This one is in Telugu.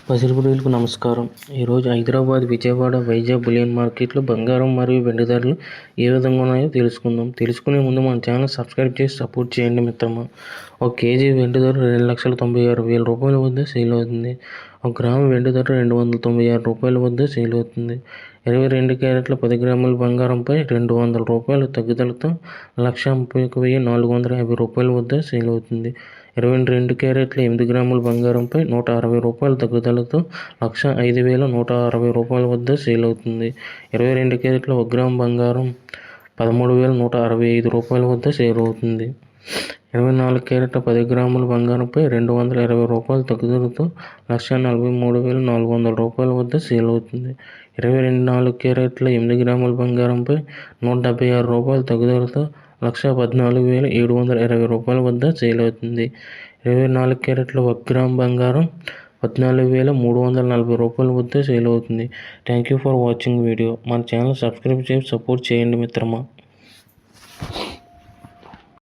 పసిడిపుడిలకు నమస్కారం. ఈరోజు హైదరాబాద్, విజయవాడ, వైజాగ్ బులియన్ మార్కెట్లో బంగారం మరియు వెండి ధరలు ఏ విధంగా ఉన్నాయో తెలుసుకుందాం. తెలుసుకునే ముందు మన ఛానల్ సబ్స్క్రైబ్ చేసి సపోర్ట్ చేయండి మిత్రమా. ఒక కేజీ వెండి ధర 2,96,000 రూపాయల వద్ద సేల్ అవుతుంది. ఒక గ్రాము వెండి ధర 296 రూపాయల వద్ద సేల్ అవుతుంది. 22 క్యారెట్ల 10 గ్రాముల బంగారంపై 200 రూపాయల తగ్గుదలతో 1,31,450 రూపాయల వద్ద సేల్ అవుతుంది. 22 క్యారెట్ల 8 గ్రాముల బంగారంపై 160 రూపాయల తగ్గుదలతో 1,05,160 రూపాయల వద్ద సేల్ అవుతుంది. 22 క్యారెట్ల 1 గ్రాము బంగారం 13,165 రూపాయల వద్ద సేల్ అవుతుంది. 24 క్యారెట్ల 10 గ్రాముల బంగారంపై 220 రూపాయల తగ్గుదలతో 1,43,400 రూపాయల వద్ద సేల్ అవుతుంది. 24 క్యారెట్ల 8 గ్రాముల బంగారంపై 176 రూపాయల తగ్గుదలతో 1,14,720 రూపాయల వద్ద సేల్ అవుతుంది. 24 క్యారెట్ల 1 గ్రాము బంగారం 14,340 రూపాయల వద్ద సేల్ అవుతుంది. Thank you for watching video. మన ఛానల్ సబ్స్క్రైబ్ చేసి సపోర్ట్ చేయండి మిత్రమా.